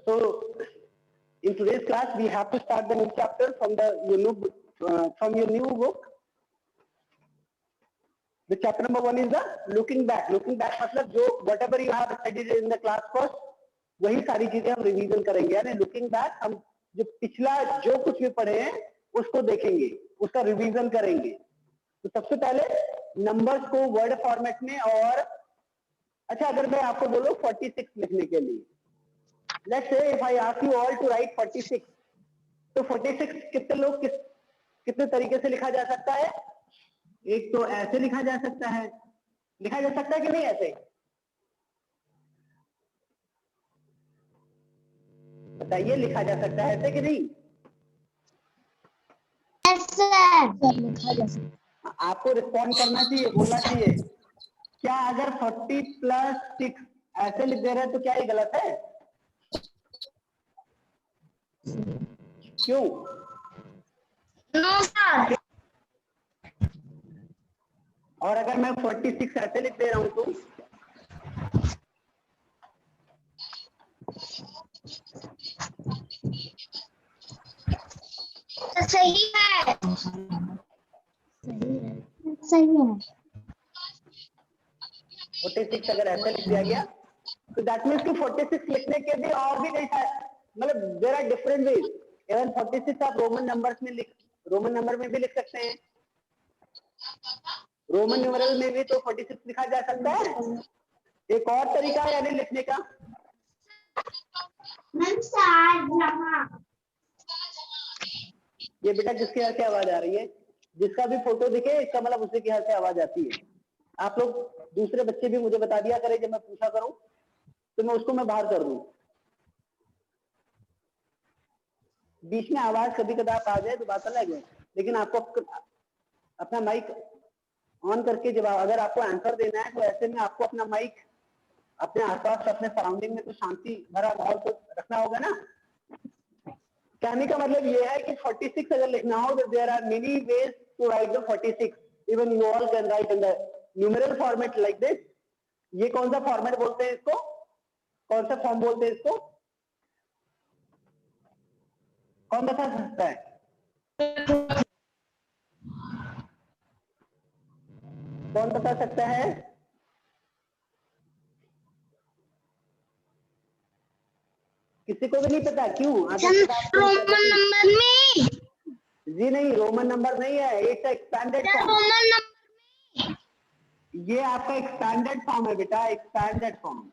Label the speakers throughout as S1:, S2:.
S1: So in today's class, we have to start the new chapter from your new book. The chapter number 1 is the looking back. Looking back मतलब जो whatever you have studied in the class first, वही सारी चीजें हम revision करेंगे. यानी looking back हम जो पिछला जो कुछ भी पढ़े हैं उसको देखेंगे, उसका रिवीजन करेंगे. तो सबसे पहले नंबर्स को वर्ड फॉर्मेट में, और अच्छा अगर मैं आपको बोलूं 46 लिखने के लिए, let's say if I ask you all to write 46, तो 46 कितने लोग कितने तरीके से लिखा जा सकता है? एक तो ऐसे लिखा जा सकता है कि नहीं ऐसे? बताइए, लिखा जा सकता है ऐसे कि नहीं?
S2: लिखा जा सकता.
S1: आपको रिस्पॉन्ड करना चाहिए, बोलना चाहिए. क्या अगर 40 + 6 ऐसे लिख दे रहे हैं तो क्या ये गलत है? क्यों?
S2: No sir.
S1: और अगर मैं 46 ऐसे लिख दे रहा हूं तो
S2: सही है. सही है.
S1: 46 अगर ऐसे लिख दिया गया तो दैट मीन्स कि 46 लिखने के भी और भी कई सारे, मतलब there are different ways. Even 46 आप रोमन नंबर में भी लिख सकते हैं. रोमन न्यूमेरल में भी तो 46 लिखा जा सकता है. एक और तरीका है यानी लिखने का. ये बेटा जिसके यहाँ से आवाज आ रही है, जिसका भी फोटो दिखे इसका मतलब उसी के यहाँ से आवाज आती है. आप लोग दूसरे बच्चे भी मुझे बता दिया करें, जब मैं पूछा करूं तो मैं उसको बाहर कर दूं. बीच में आवाज कभी कदार आ जाए तो बात अलग है, लेकिन आपको अपना माइक ऑन करके जब अगर आपको आंसर देना है तो ऐसे में आपको अपना माइक अपने आसपास अपने सराउंडिंग में तो शांति भरा माहौल तो रखना होगा ना. कहने का मतलब ये है कि 46 अगर लिखना हो तो there are many ways to write the 46. Even you all can write in the numeral format like this. ये कौन सा फॉर्मेट बोलते हैं इसको? कौन सा फॉर्म बोलते हैं इसको? कौन बता सकता है? कौन बता सकता है? किसी को भी नहीं पता? क्यों?
S2: रोमन नंबर में.
S1: जी नहीं, रोमन नंबर नहीं है. It's expanded form.
S2: Roman number.
S1: ये आपका एक्सपेंडेड फॉर्म है बेटा. Expanded form.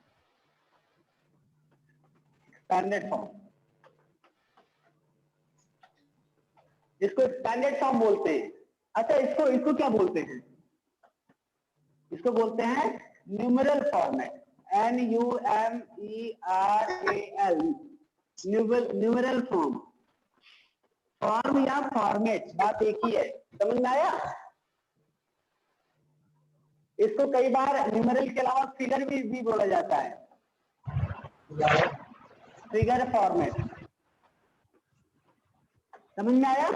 S1: इसको एक्सपेंडेड फॉर्म बोलते हैं. अच्छा इसको क्या बोलते हैं? इसको बोलते हैं numeral format. NUMERAL. Numeral form. Form या फॉर्मेट बात एक ही है. समझ में आया? इसको कई बार न्यूमेरल के अलावा फिगर भी बोला जाता है. Figure format. समझ में आया?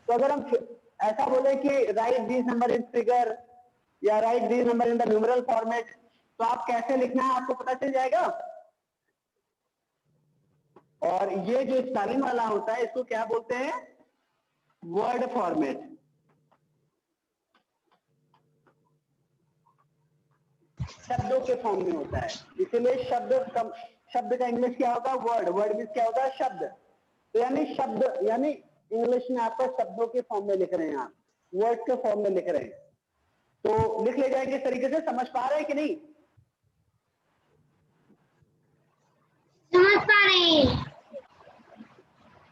S1: तो अगर हम ऐसा बोले कि write this number in figure या write this number in the numeral format, तो आप कैसे लिखना है आपको पता चल जाएगा. और ये जो स्पेलिंग वाला होता है इसको क्या बोलते हैं? Word format. शब्दों के फॉर्म में होता है. इसलिए शब्द का इंग्लिश क्या होगा? वर्ड. वर्ड मीन्स क्या होता है? शब्द. तो यानी शब्द, यानी इंग्लिश में आपका शब्दों के फॉर्म में लिख रहे हैं, आप वर्ड के फॉर्म में लिख रहे हैं. तो लिख ले जाएंगे इस तरीके से. समझ पा रहे हैं कि नहीं?
S2: समझ पा रहे हैं.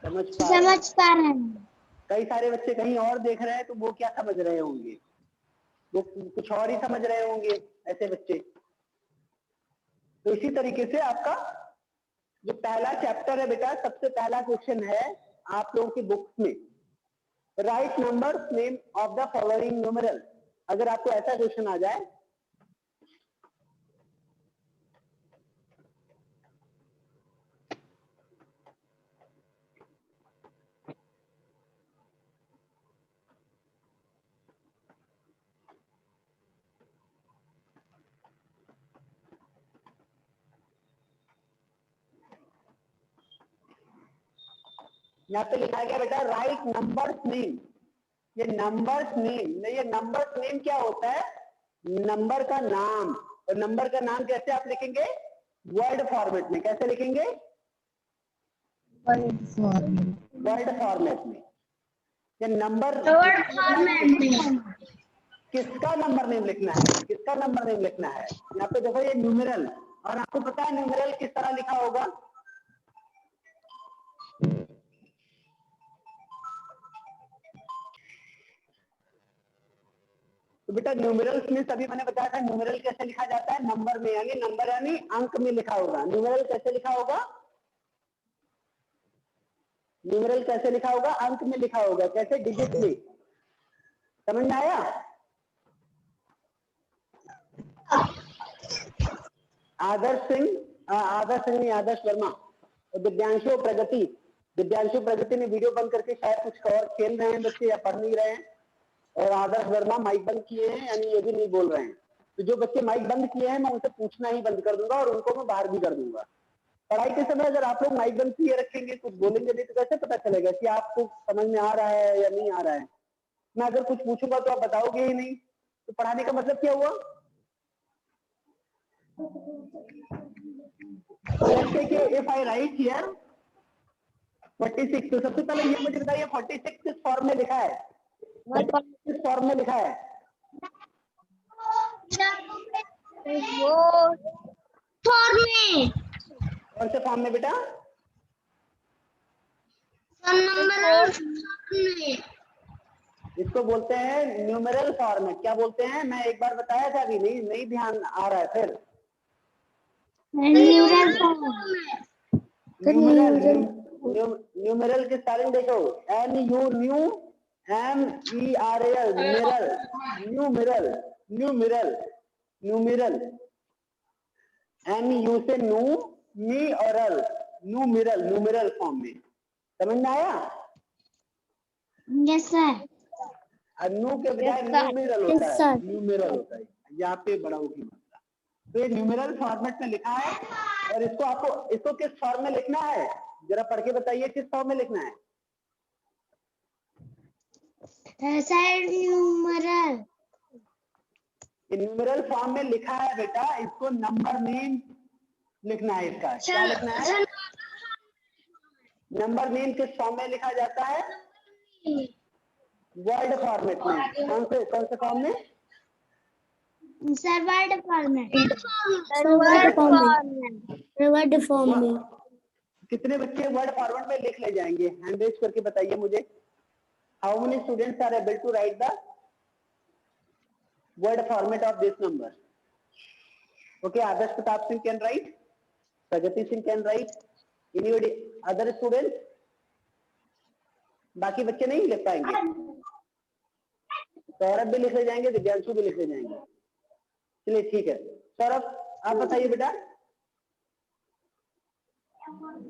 S2: समझ पा रहे हैं.
S1: कई सारे बच्चे कहीं और देख रहे हैं तो वो क्या समझ रहे होंगे? वो कुछ और ही समझ रहे होंगे ऐसे बच्चे. तो इसी तरीके से आपका जो पहला चैप्टर है बेटा, सबसे पहला क्वेश्चन है आप लोगों की बुक्स में, right numbers name of the following numeral. अगर आपको ऐसा क्वेश्चन आ जाए यहाँ पे लिखा गया बेटा राइट नंबर्स नेम। ये नंबर्स नेम, ये नंबर्स नेम क्या होता है? नंबर का नाम। और नंबर का नाम कैसे आप लिखेंगे? वर्ड फॉर्मेट में। कैसे लिखेंगे? वर्ड फॉर्मेट में। ये नंबर किसका नंबर नेम लिखना है? किसका नंबर नेम लिखना है? यहाँ पे देखो ये न्यूमेरल, और आपको पता है न्यूमेरल किस तरह लिखा होगा? तो बेटा न्यूमेरल्स में सभी मैंने बताया था न्यूमेरल कैसे लिखा जाता है? नंबर में, यानी नंबर यानी अंक में लिखा होगा। न्यूमेरल कैसे लिखा होगा? न्यूमेरल कैसे लिखा होगा? अंक में लिखा होगा। कैसे? डिजिट में। समझ में आया? आदर्श सिंह नहीं, आदर्श वर्मा और दिव्यांशु प्रगति। दिव्यांशु प्रगति ने वीडियो बंद करके शायद कुछ और खेल रहे हैं बच्चे या पढ़ नहीं रहे हैं, और आदर्श वर्मा माइक बंद किए हैं, यानी ये भी नहीं बोल रहे हैं। तो जो बच्चे माइक बंद किए हैं मैं उनसे पूछना ही बंद कर दूंगा और उनको मैं बाहर भी कर दूंगा। पढ़ाई के समय अगर आप लोग माइक बंद किए रखेंगे, कुछ बोलेंगे नहीं, तो कैसे पता चलेगा कि आपको समझ में आ रहा है या नहीं आ रहा है? मैं अगर कुछ पूछूंगा तो आप बताओगे ही नहीं, तो पढ़ाने का मतलब क्या हुआ? let's say कि if I write here 46, तो सबसे पहले ये मुझे बताइए 46 किस फॉर्म में लिखा है? किस फॉर्म में लिखा है?
S2: वो फॉर्म में।
S1: कौन से फॉर्म में बेटा?
S2: नंबर में।
S1: इसको बोलते हैं न्यूमेरल फॉर्मेट। क्या बोलते हैं? मैं एक बार बताया था, अभी नहीं ध्यान आ रहा है। फिर न्यूमेरल की स्पेलिंग देखो, NUMERAL, मिरल, न्यूमेरल, न्यूमेरल, न्यूमेरल, NU से नू, मी और अल, न्यूमेरल, न्यूमेरल फॉर्म में। समझ में आया?
S2: Yes sir.
S1: न्यू के बजाय न्यूमेरल होता है, न्यूमेरल होता है। यहाँ पे बड़ा होगी मात्रा। तो ये न्यूमेरल फॉर्मेट में लिखा है, और इसको किस फॉर्म में लिखना है? जरा पढ़ के बताइए किस फॉर्म में लिखना है?
S2: न्यूमेरल।
S1: न्यूमेरल फॉर्म में लिखा है बेटा, इसको नंबर नेम लिखना है। इसका क्या लिखना है? नंबर नेम किस फॉर्म में लिखा जाता है? वर्ड फॉर्मेट में। कौन से फॉर्म में?
S2: Sir word format.
S3: Word form में।
S1: कितने बच्चे वर्ड फॉर्मेट में लिख ले जाएंगे? हैंड रेज करके बताइए मुझे। How many students are able to write the word format of this number? Okay, Adarsh Pratap Singh can write, Pragati Singh can write, anybody other student? बाकी बच्चे नहीं लिख पाएंगे? सौरभ भी लिख ले जाएंगे, दिव्यांशु भी लिख ले जाएंगे। चलिए ठीक है। सौरभ आप बताइए बेटा।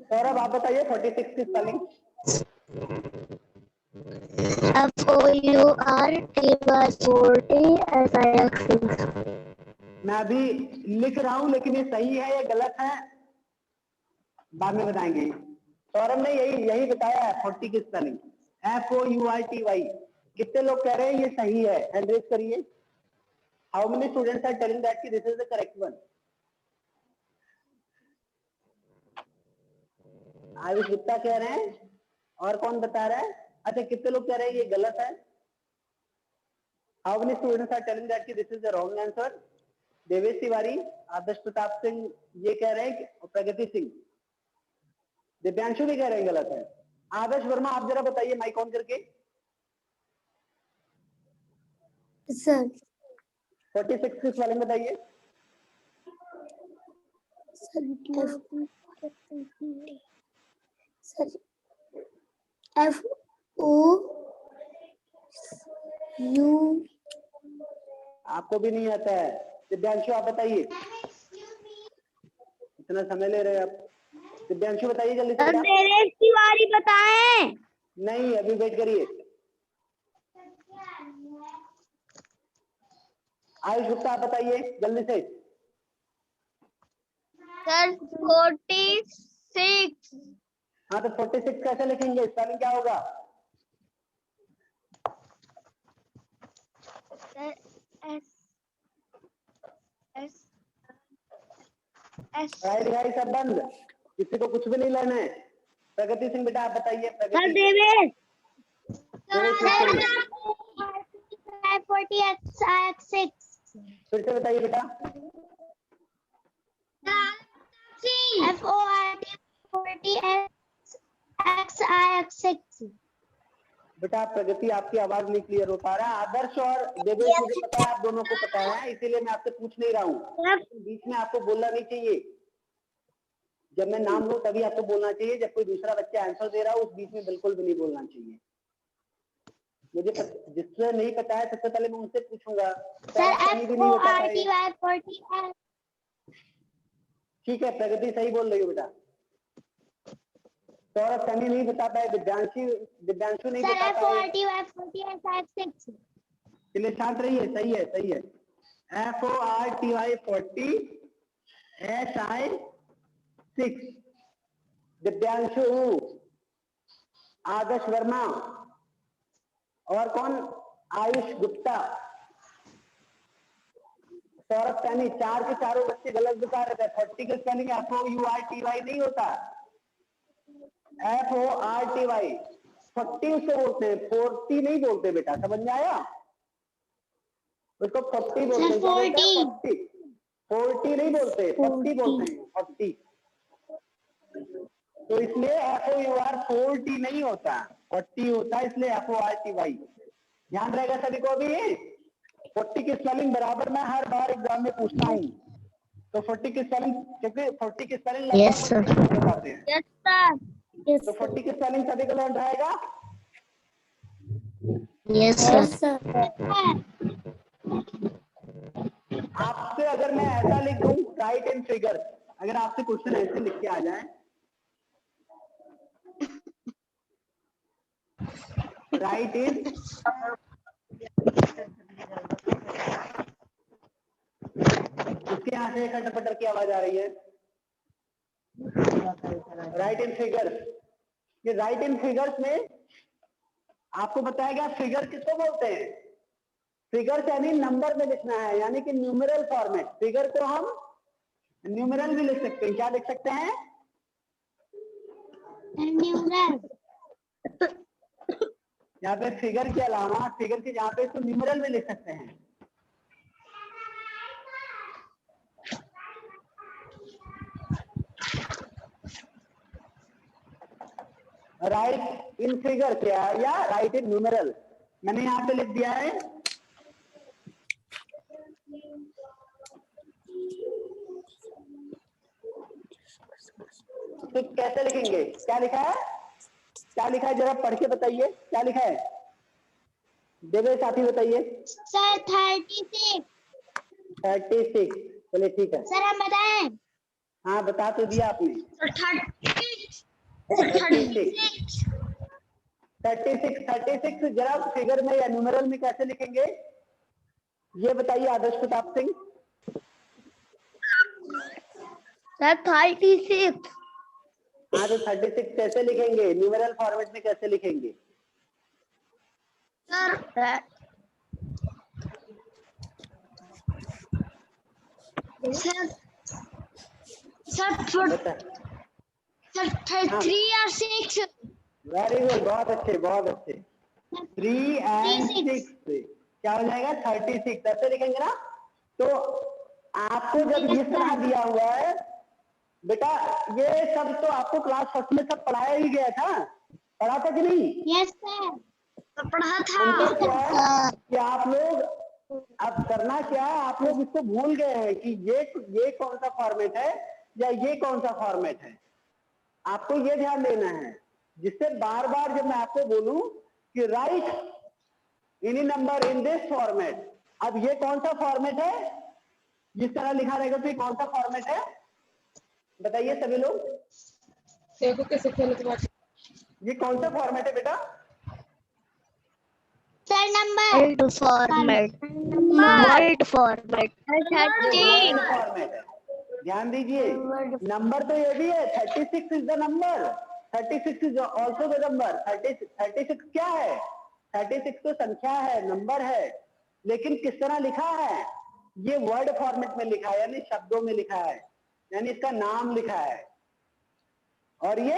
S1: सौरभ आप बताइए 46 की स्पेलिंग।
S3: FOURTY
S1: मैं अभी लिख रहा हूं, लेकिन ये सही है या गलत है बाद में बताएंगे। सौरभ ने यही बताया है 40 की स्पेलिंग, FOURTY। कितने लोग कह रहे हैं ये सही है? हैंड रेज करिए। How many students are telling that कि this is the correct one? Ayush Gupta कह रहे हैं, और कौन बता रहा है? अच्छा, कितने लोग कह रहे हैं ये गलत है? How many students are telling that कि this is the wrong answer? Devesh Tiwari, Adarsh Pratap Singh ये कह रहे हैं, प्रगति सिंह, दिव्यांशु भी कह रहे हैं गलत है। आदर्श वर्मा आप जरा बताइए माइक ऑन करके।
S3: सर
S1: 46 किस वाले में बताइए?
S3: FOU।
S1: आपको भी नहीं आता है? दिव्यांशु आप बताइए, इतना समय ले रहे हैं आप। दिव्यांशु बताइए जल्दी से।
S2: देवेश तिवारी बताएं।
S1: नहीं, अभी वेट करिए। आयुष गुप्ता आप बताइए जल्दी से।
S2: सर 46।
S1: हाँ तो 46 कैसे लिखेंगे, स्पेलिंग क्या होगा? पढ़ाई लिखाई सब बंद, किसी को कुछ भी नहीं लेना है। प्रगति सिंह बेटा आप बताइए। प्रगति
S2: देवेश
S1: फिर से बताइए बेटा। बेटा प्रगति आपकी आवाज नहीं क्लियर हो पा रहा है। आदर्श और देवेश मुझे पता है आप दोनों को पता है, इसीलिए मैं आपसे पूछ नहीं रहा हूँ। बीच में आपको बोलना नहीं चाहिए, जब मैं नाम लूं तभी आपको बोलना चाहिए। जब कोई दूसरा बच्चा आंसर दे रहा हो उस बीच में बिल्कुल भी नहीं बोलना चाहिए। मुझे जिससे नहीं पता है सबसे पहले मैं उनसे पूछूंगा। ठीक है प्रगति सही बोल रही हो बेटा। सौरभ सनी नहीं बता पाए, दिव्यांशु नहीं बता पाए। चलिए शांत रहिए, सही है सही है। FORTY 40 SI 6 दिव्यांशु, आदर्श वर्मा और कौन, आयुष गुप्ता, सौरभ सैनी। चार के चारों बच्चे गलत बता रहे थे। 40 का स्पेलिंग FOURTY नहीं होता, FORTY। 40 उसको बोलते हैं, 40 नहीं बोलते बेटा, समझ में आया? उसको 40 बोलते हैं। 40 नहीं बोलते, 40 बोलते हैं, 40। तो इसलिए FOUR40 नहीं होता, 40 होता है, इसलिए FORTY। ध्यान रहेगा सभी को। अभी 40 की स्पेलिंग बराबर मैं हर बार एग्जाम में पूछता हूँ, तो 40 की स्पेलिंग, क्योंकि 40 की स्पेलिंग बताते हैं। तो 40 की स्पेलिंग सभी को लौट आएगा। आपसे अगर मैं ऐसा लिख दूं राइट इन फिगर, अगर आपसे क्वेश्चन ऐसे लिख के आ जाए, राइट इन, इसके यहाँ से खटपटर की आवाज आ रही है। राइट इन फिगर्स, ये राइट इन फिगर्स में आपको बताएगा फिगर किसको बोलते हैं। फिगर यानी नंबर में लिखना है, यानी कि न्यूमेरल फॉर्मेट। फिगर को हम न्यूमेरल भी लिख सकते हैं। क्या लिख सकते हैं?
S2: न्यूमेरल।
S1: यहाँ पे फिगर के अलावा, फिगर के जहाँ पे इसको न्यूमेरल में लिख सकते हैं। राइट इन फिगर क्या या राइट इन न्यूमेरल, मैंने यहाँ पे लिख दिया है। तो कैसे लिखेंगे, क्या लिखा है, क्या लिखा है जरा पढ़ के बताइए, क्या लिखा है? देवे साथी बताइए।
S2: सर 36।
S1: 36, चलिए ठीक है
S2: सर हम बताएं।
S1: हाँ बता तो दिया आपने। 36 जरा फिगर में या न्यूमेरल में कैसे लिखेंगे ये बताइए आदर्श प्रताप सिंह।
S2: सर 36।
S1: हाँ तो 36 कैसे लिखेंगे, न्यूमेरल फॉर्मेट में कैसे लिखेंगे?
S2: सर 3 और 6।
S1: वेरी गुड, बहुत अच्छे बहुत अच्छे। 3 and 6 क्या हो जाएगा? 36 ऐसे लिखेंगे ना। तो आपको जब इस तरह दिया हुआ है बेटा, ये सब तो आपको क्लास फर्स्ट में सब पढ़ाया ही गया था, पढ़ा था कि नहीं?
S2: यस सर, तो पढ़ा था।
S1: क्या है कि आप लोग अब करना क्या है, आप लोग इसको भूल गए हैं कि ये कौन सा फॉर्मेट है या ये कौन सा फॉर्मेट है। आपको ये ध्यान देना है, जिससे बार बार जब मैं आपको बोलूं कि right any number in this format, अब ये कौन सा फॉर्मेट है, जिस तरह लिखा रहेगा तो ये कौन सा फॉर्मेट है बताइए सभी लोग।
S4: देखो कैसे खेलने के बाद
S1: ये कौन सा फॉर्मेट है बेटा?
S2: Sir number format, word format 30
S1: format है। ध्यान दीजिए, नंबर तो ये भी है, 36 is the number, 36 is also the number. 36 क्या है? 36 तो संख्या है, नंबर है, लेकिन किस तरह लिखा है? ये वर्ड फॉर्मेट में लिखा है, यानी शब्दों में लिखा है, यानी इसका नाम लिखा है। और ये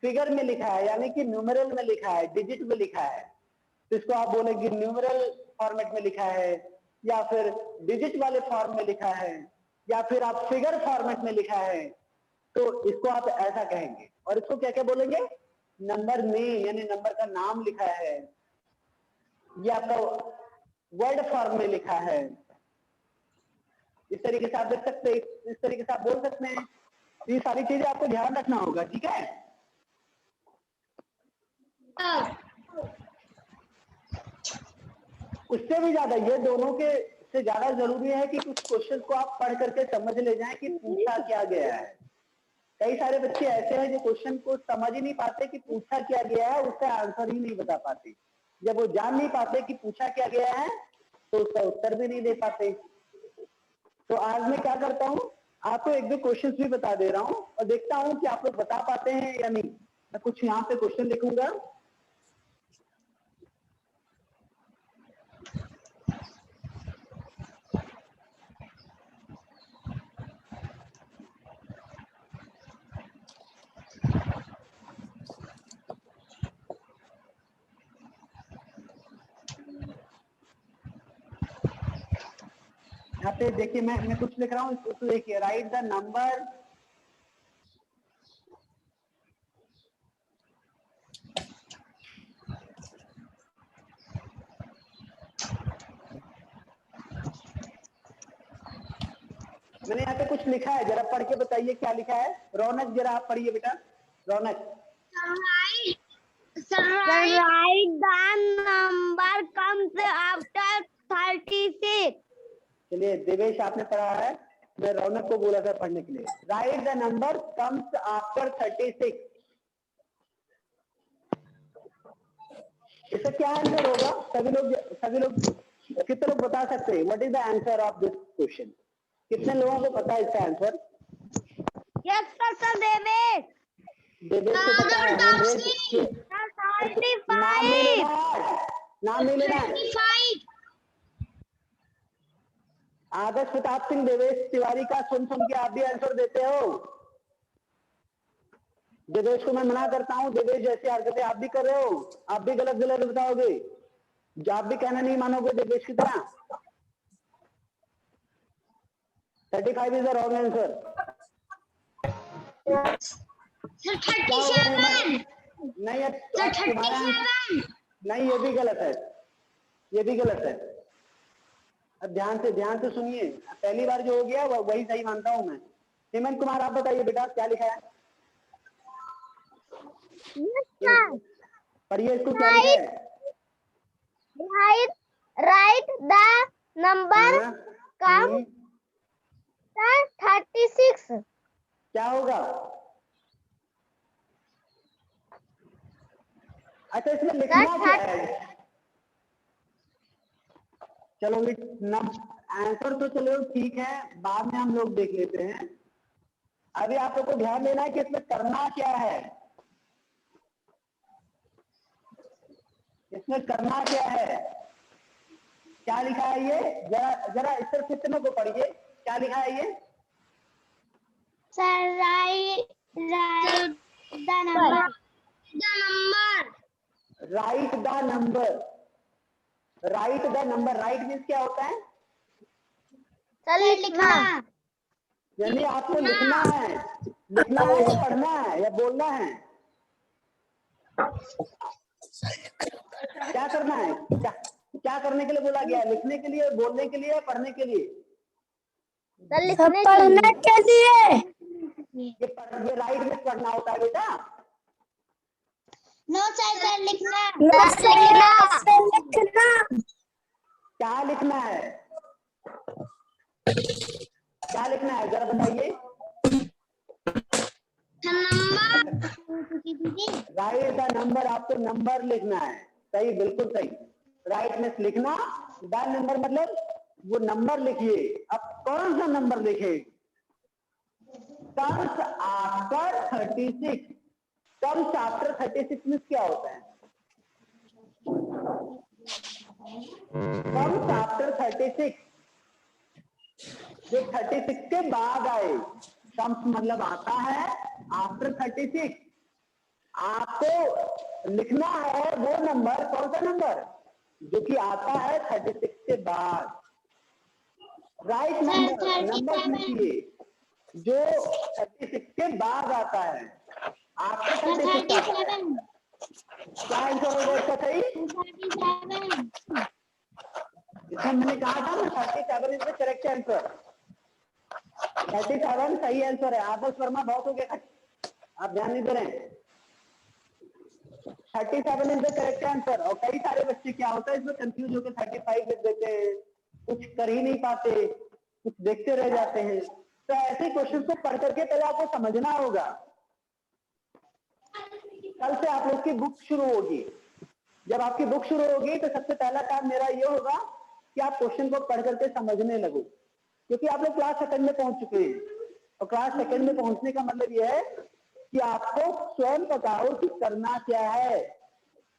S1: फिगर में लिखा है, यानी कि न्यूमेरल में लिखा है, डिजिट में लिखा है। तो इसको आप बोलेंगे न्यूमेरल फॉर्मेट में लिखा है, या फिर डिजिट वाले फॉर्म में लिखा है, या फिर आप फिगर फॉर्मेट में लिखा है, तो इसको आप ऐसा कहेंगे। और इसको क्या क्या बोलेंगे? नंबर नेम, यानी नंबर का नाम लिखा है, या आपका वर्ड फॉर्म में लिखा है। इस तरीके से आप देख सकते हैं, इस तरीके से आप बोल सकते हैं। ये सारी चीजें आपको ध्यान रखना होगा, ठीक है? उससे भी ज्यादा, ये दोनों के से ज्यादा जरूरी है कि कुछ क्वेश्चन को आप पढ़ करके समझ ले जाएं कि पूछा क्या गया है। कई सारे बच्चे ऐसे हैं जो क्वेश्चन को समझ ही नहीं पाते कि पूछा क्या गया है, उसका आंसर ही नहीं बता पाते। जब वो जान नहीं पाते कि पूछा क्या गया है, तो उसका उत्तर भी नहीं दे पाते। तो आज मैं क्या करता हूँ, आपको एक दो क्वेश्चंस भी बता दे रहा हूँ और देखता हूँ कि आप लोग बता पाते हैं या नहीं। मैं कुछ यहाँ पे क्वेश्चन लिखूंगा। यहाँ पे देखिए, मैं कुछ लिख रहा हूँ, इसको देखिए। राइट द नंबर मैंने यहाँ पे कुछ लिखा है, जरा पढ़ के बताइए क्या लिखा है। रौनक, जरा आप पढ़िए बेटा। रौनक,
S2: Write the number comes after 36.
S1: चलिए देवेश आपने पढ़ा है, मैं रौनक को बोला था पढ़ने के लिए। Right the number comes after 36। इसका क्या आंसर होगा? सभी लोग कितने लोग बता सकते हैं? What is the answer of this question? कितने लोगों को पता है इसका answer?
S2: Yes, Sir Devesh.
S1: Devesh को पता है। नाम नहीं लेना है, नाम नहीं लेना है। आदर्श प्रताप सिंह देवेश तिवारी का सुन के आप भी आंसर देते हो। देवेश को मैं मना करता हूँ, देवेश जैसे हरकतें आप भी कर रहे हो, आप भी गलत गलत बताओगे, जो आप भी कहना नहीं मानोगे देवेश की तरह। 35 इज द रॉन्ग आंसर।
S2: 37.
S1: नहीं, तुम्हारा नहीं, ये भी गलत है, ये भी गलत है। अब ध्यान से सुनिए। पहली बार जो हो गया वही सही मानता हूं मैं। हेमंत कुमार, आप बताइए बेटा क्या लिखा है? पढ़िए इसको, क्या लिखा है?
S2: Write the number comes after 36.
S1: क्या होगा? अच्छा, इसमें लिखना क्या है? चलो आंसर तो चलो ठीक है, बाद में हम लोग देख लेते हैं। अभी आप लोग को ध्यान देना है कि इसमें करना क्या है। इसमें करना क्या है? क्या लिखा है ये? जरा इस तरफ कितने को पढ़िए, क्या लिखा है ये?
S2: Sir, write the number.
S1: Right the number. Right the number, right means क्या होता है?
S2: लिखना।
S1: यानी आपको लिखना है या पढ़ना है या बोलना है? क्या करना है? क्या करने के लिए बोला गया? लिखने के लिए, बोलने के लिए, पढ़ने के लिए?
S3: पढ़ने के लिए।
S1: ये राइट में पढ़ना होता है बेटा।
S2: नो सर, लिखना।
S1: क्या लिखना है? क्या लिखना है जरा बताइए। राइट द नंबर, आपको नंबर लिखना है। सही, बिल्कुल सही। राइट में लिखना, द नंबर मतलब वो नंबर लिखिए। अब कौन सा नंबर लिखे? Comes after 36। सम आफ्टर 36 में क्या होता है? सम आफ्टर 36, जो 36 के बाद आए, सम मतलब आता है आफ्टर 36। आपको लिखना है वो नंबर, कौन सा नंबर जो कि आता है 36 के बाद। राइट नंबर, नंबर लिखिए जो 36 के बाद आता है, आपके 36 आता है। क्या आंसर होगा इसका सही? इसमें मैंने कहा था ना 37 इज द करेक्ट आंसर। 37 सही आंसर है। आदर्श वर्मा बहुत हो गया, आप ध्यान नहीं दे रहे हैं। 37 इज द करेक्ट आंसर। और कई सारे बच्चे क्या होता है इसमें कंफ्यूज होकर 35 लिख देते हैं, कुछ कर ही नहीं पाते, कुछ देखते रह जाते हैं। तो ऐसे क्वेश्चन को पढ़ करके पहले आपको समझना होगा। कल से आप लोग की बुक शुरू होगी। जब आपकी बुक शुरू होगी तो सबसे पहला काम मेरा ये होगा कि आप क्वेश्चन को पढ़ करके समझने लगो, क्योंकि आप लोग क्लास सेकंड में पहुंच चुके हैं। और क्लास सेकंड में पहुंचने का मतलब यह है कि आपको स्वयं पता हो कि करना क्या है।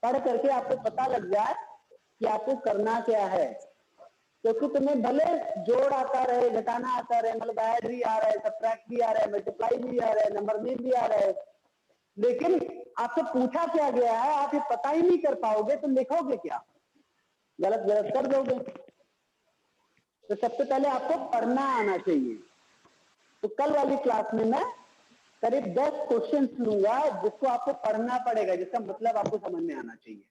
S1: पढ़ करके आपको पता लग जाए कि आपको करना क्या है। क्योंकि तुम्हें भले जोड़ आता रहे, घटाना आता रहे, मतलब ऐड भी आ रहा है, सब्ट्रैक्ट भी आ रहा है, मल्टीप्लाई भी आ रहा है, नंबर में भी आ रहा है, लेकिन आपसे पूछा क्या गया है आप ये पता ही नहीं कर पाओगे तो लिखोगे क्या? गलत गलत कर दोगे। तो सबसे पहले आपको पढ़ना आना चाहिए। तो कल वाली क्लास में मैं करीब 10 क्वेश्चन लूंगा जिसको आपको पढ़ना पड़ेगा, जिसका मतलब आपको समझ में आना चाहिए।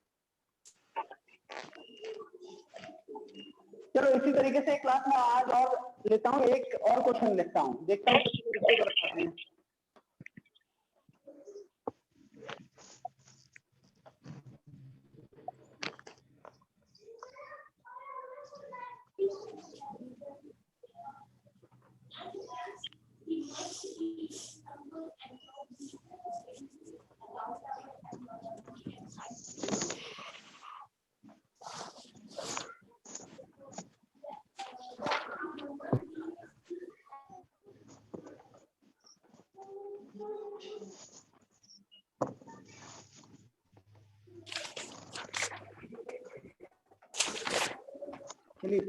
S1: चलो इसी तरीके से क्लास में आज और लेता हूँ, एक और क्वेश्चन लेता हूँ, देखता हूँ कितने बताते हैं। चलिए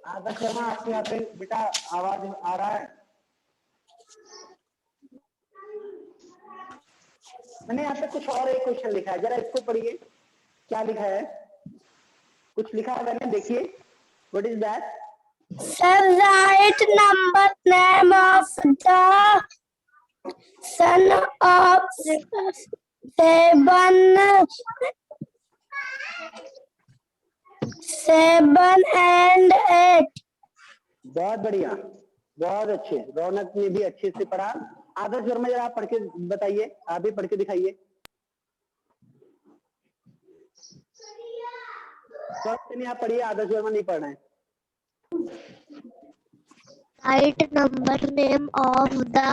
S1: आदर्श शर्मा, आपके यहाँ पे बेटा आवाज आ रहा है? मैंने यहाँ पे कुछ और एक क्वेश्चन लिखा है, जरा इसको पढ़िए। क्या लिखा है? कुछ लिखा है मैंने, देखिए। What is that?
S3: Sir, write number name of the son of 7 and 8.
S1: बहुत बढ़िया, बहुत अच्छे। रौनक ने भी अच्छे से पढ़ा। आदर्श वर्मा जरा आप पढ़ के बताइए, आप भी पढ़ के दिखाइए। नहीं आप पढ़िए, आदर्श वर्मा नहीं पढ़ रहे हैं।
S2: Write number name of the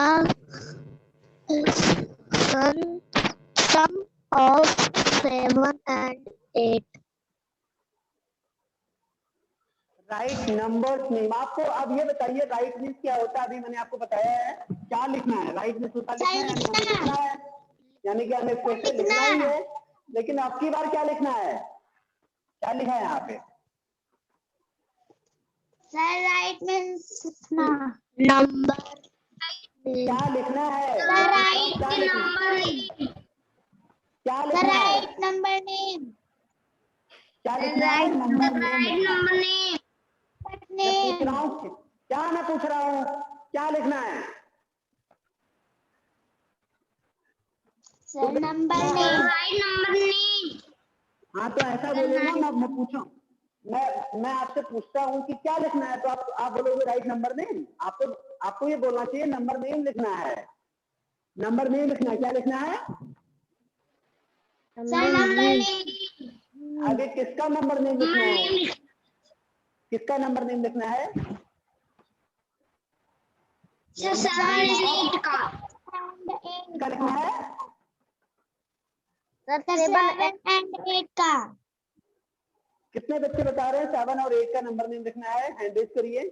S2: sum of 7 and 8.
S1: Right numbers name. आपको अब ये बताइए राइट मीन्स क्या होता है? अभी मैंने आपको बताया है क्या लिखना है। राइट मीन्स होता लिखना है, यानी कि हमें फिर से लिखना ही है। लेकिन अब की बार क्या लिखना है? क्या लिखा है यहाँ पे?
S2: Sir, right means number.
S1: क्या लिखना है?
S2: Sir, right
S1: क्या लिखना
S2: number.
S1: क्या
S2: Sir,
S1: लिखना है?
S2: right number name.
S1: क्या लिखना है? Number
S2: Right number name.
S1: मैं पूछ रहा हूँ, क्या मैं पूछ रहा हूँ, क्या लिखना है?
S2: Sir, number name. Right number name.
S1: हाँ तो ऐसा बोले ना, मैं पूछूं, मैं आपसे पूछता हूँ कि क्या लिखना है, तो आप बोलोगे राइट नंबर नेम। आपको ये बोलना चाहिए नंबर नेम लिखना है। नंबर नेम लिखना है। क्या लिखना है?
S2: Sir, number name.
S1: आगे किसका नंबर नेम लिखना है? किसका नंबर नेम लिखना है?
S2: Sir, 7 and 8 का.
S1: किसका लिखना है?
S2: Sir, 7 and 8 का.
S1: कितने बच्चे बता रहे हैं 7 और 8 का नंबर नेम लिखना है? हैंड रेज करिए।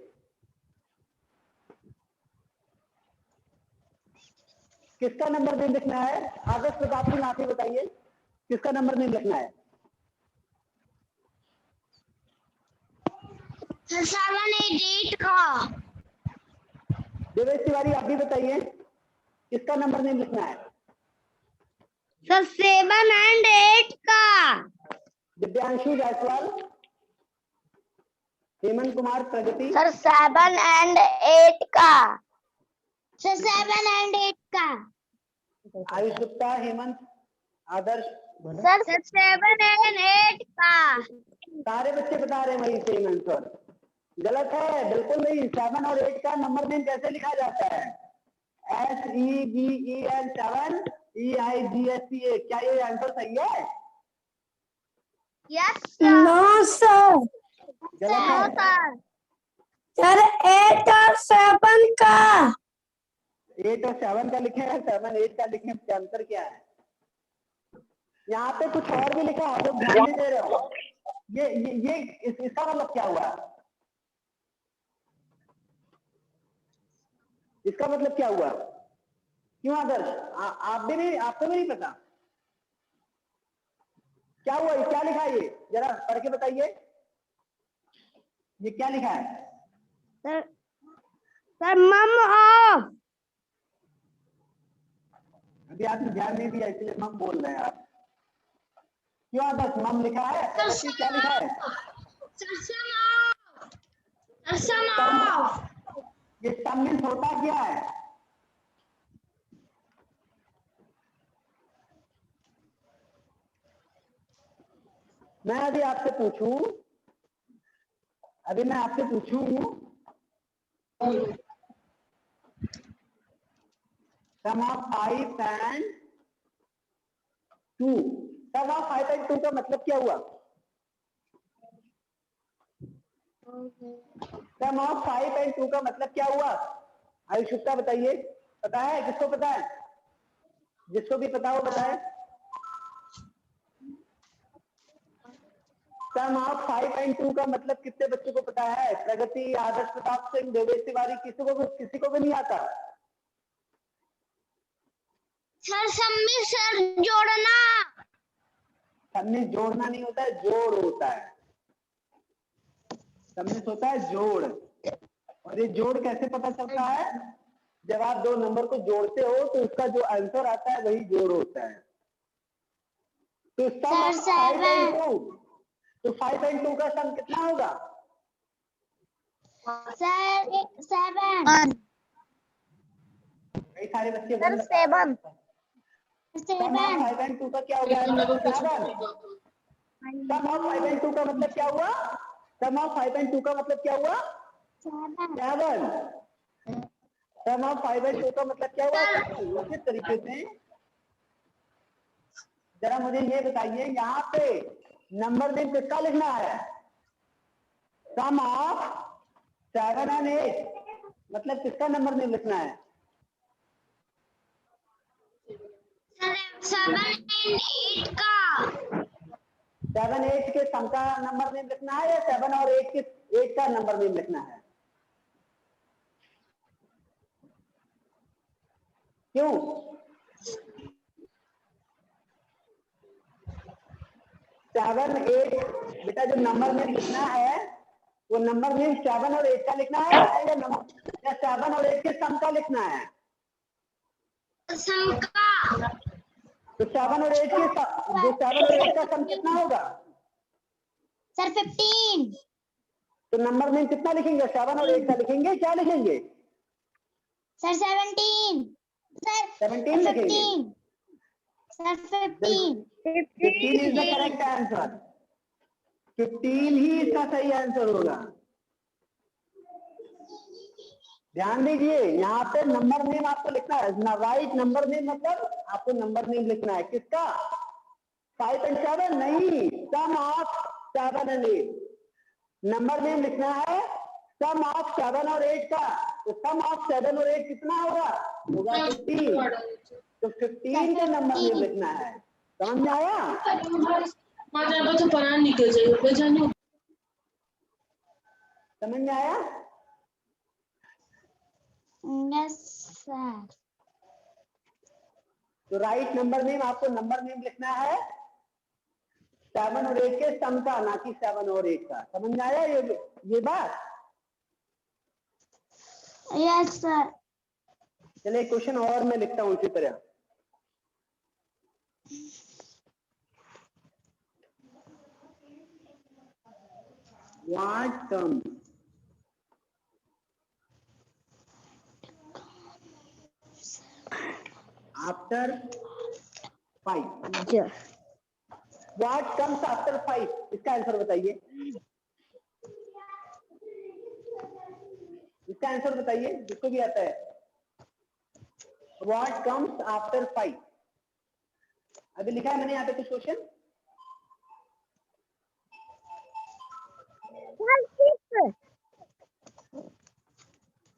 S1: किसका नंबर नेम लिखना है? आदर्श प्रताप सिंह आप ही बताइए, किसका नंबर नेम लिखना है?
S2: सर 7 8 8 का।
S1: देवेश तिवारी आप भी बताइए, किसका नंबर नेम लिखना है?
S3: सर 7 and 8 का।
S1: दिव्यांशु जायसवाल, हेमंत कुमार प्रगति,
S3: सर 7 and 8 का।
S2: सर 7 and 8 का।
S1: आयुष गुप्ता, हेमंत, आदर्श,
S3: सर 7 and 8 का।
S1: सारे बच्चे बता रहे हैं वही सेम आंसर। गलत है, बिल्कुल नहीं। 7 और 8 का नंबर नेम कैसे लिखा जाता है? SEVEN 7 EIGSCA। क्या ये आंसर सही है?
S2: Yes
S3: no sir.
S1: गलत है।
S3: सर 8 और 7 का।
S1: 8 और 7 का लिखे हैं, 7 8 का लिखे, क्या अंतर क्या है? यहाँ पे कुछ और भी लिखा है, जो ध्यान नहीं दे रहे हो। ये इसका मतलब क्या हुआ? इसका मतलब क्या हुआ? क्यों आदर्श, आप भी नहीं, आपको भी नहीं पता क्या हुआ? ये क्या लिखा है? ये जरा पढ़ के बताइए, ये क्या लिखा है?
S3: सर मम ऑफ।
S1: अभी आपने ध्यान नहीं दिया इसलिए मम बोल रहे हैं आप। क्यों आदर्श मम लिखा है? क्या लिखा है? ये सम मीन्स होता क्या है? मैं अभी आपसे पूछूं, sum of 5 and 2। Sum of 5 and 2 का मतलब क्या हुआ? सम ऑफ 5 and 2 का मतलब क्या हुआ? आयुष गुप्ता बताइए, पता है? किसको पता है? जिसको भी पता हो बताए। सम ऑफ 5 and 2 का मतलब कितने बच्चों को पता है? प्रगति, आदर्श प्रताप सिंह, देवेश तिवारी, किसी को भी नहीं आता?
S2: सर सम्मी सर जोड़ना।
S1: सम्मिलित जोड़ना नहीं होता है, जोड़ होता है। सम्मिलित होता है जोड़। और ये जोड़ कैसे पता चलता है? जब आप दो नंबर को जोड़ते हो तो उसका जो आंसर आता है वही जोड़ होता है। तो सम ऑफ 5 and 2, तो 5 and 2 का सम कितना होगा?
S2: सर 7।
S1: कई सारे बच्चे
S3: सर 7।
S1: सम ऑफ 5 and 2 का क्या होगा? 7। सम ऑफ 5 and 2 का मतलब क्या हुआ? सम ऑफ 5 and 2 का मतलब क्या हुआ? 7। सम ऑफ 5 and 2 का मतलब क्या हुआ? उसी तरीके से जरा मुझे ये बताइए, यहाँ पे नंबर नेम किसका लिखना है? सम ऑफ 7 and 8 मतलब किसका नंबर नेम लिखना है?
S2: 7 and 8 का।
S1: 7 8 के सम का नंबर नेम लिखना है या 7 और 8 के 8 का नंबर नेम लिखना है? क्यों? सेवन 8 बेटा जो नंबर नेम लिखना है वो नंबर नेम 7 और 8 का लिखना है या 7 और 8 के सम का लिखना है?
S2: सम का।
S1: तो 7 और 8 के जो 7 और 8 का सम कितना होगा?
S2: सर 15।
S1: तो नंबर नेम कितना लिखेंगे? 7 और 8 का लिखेंगे, क्या लिखेंगे?
S2: सर 17। सर
S1: 17 लिखेंगे।
S2: Sir 15।
S1: 15 is the correct answer. 15 ही इसका सही आंसर होगा। ध्यान दीजिए, यहाँ पे नंबर नेम आपको लिखना है ना, राइट नंबर नेम मतलब आपको नंबर नेम लिखना है किसका? 5 and 7 नहीं, सम ऑफ 7 and 8 नंबर नेम लिखना है, सम ऑफ 7 और 8 का। तो सम ऑफ 7 और 8 कितना होगा? 15। तो 15 का नंबर नेम लिखना है। समझ में आया? समझ में आया?
S2: Yes sir.
S1: तो राइट नंबर नेम, आपको नंबर नेम लिखना है 7 और 8 के सम का, ना कि 7 और 8 का। समझ में आया ये बात?
S2: Yes sir.
S1: चलिए क्वेश्चन और मैं लिखता हूं इसी तरह। What comes after 5? What comes after 5, इसका आंसर बताइए। इसका आंसर बताइए जिसको भी आता है। What comes after 5? अभी लिखा है मैंने यहाँ पे कुछ क्वेश्चन।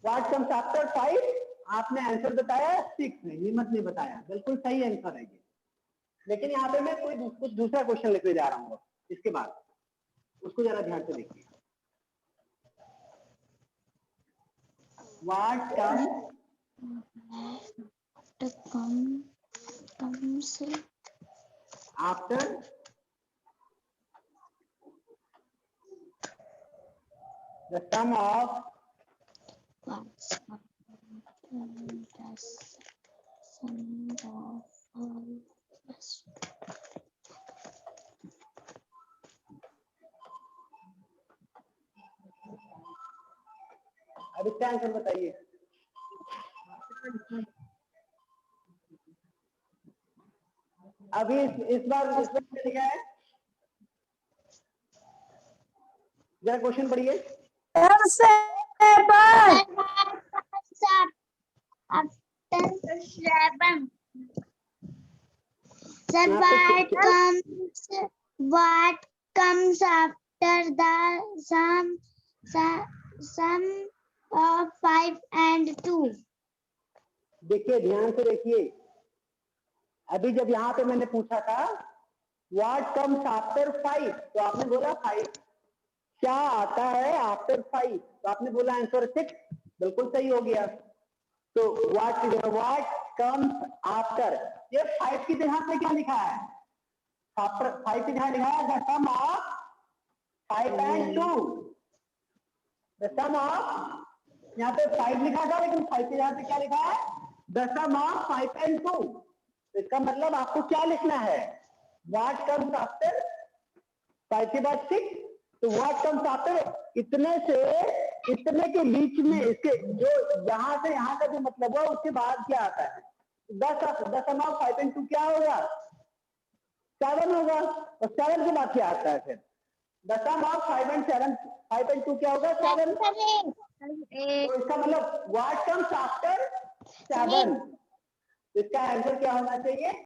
S1: व्हाट कम्स आफ्टर 5, आपने आंसर बताया 6 में, हिम्मत नहीं बताया। बिल्कुल सही आंसर है ये। लेकिन यहाँ पे मैं कोई कुछ दूसरा क्वेश्चन लिखने जा रहा हूँ इसके बाद, उसको जरा ध्यान से देखिए। What
S2: comes
S1: after the sum of अब इसका आंसर बताइए। अभी इस बार क्या लिखा है, जरा क्वेश्चन पढ़िए।
S2: Sir, what comes after the sum of 5 and 2?
S1: देखिए ध्यान से देखिए। अभी जब यहाँ पे मैंने पूछा था व्हाट कम्स आफ्टर 5, तो आपने बोला 5। क्या आता है आफ्टर 5, तो आपने बोला आंसर 6। बिल्कुल सही हो गया। तो व्हाट कम्स आफ्टर, ये 5 की जगह पे क्या लिखा है? आफ्टर 5 की जगह लिखा है the sum of 5 and 2। The sum of, यहाँ पे 5 लिखा था लेकिन 5 की जगह पे क्या लिखा है? The sum of 5 and 2। तो इसका मतलब आपको क्या लिखना है? व्हाट कम्स आफ्टर 5 के बाद 6, तो व्हाट कम्स आफ्टर इतने से इतने के बीच में, इसके जो यहां से यहां का जो मतलब हुआ उसके बाद क्या आता है? 10 सम ऑफ 5 एंड 2 क्या होगा? 7 होगा। और 7 के बाद क्या आता है फिर? द सम ऑफ 5 एंड 2 क्या होगा? 7। तो इसका मतलब व्हाट कम्स आफ्टर 7, इसका आंसर क्या होना चाहिए?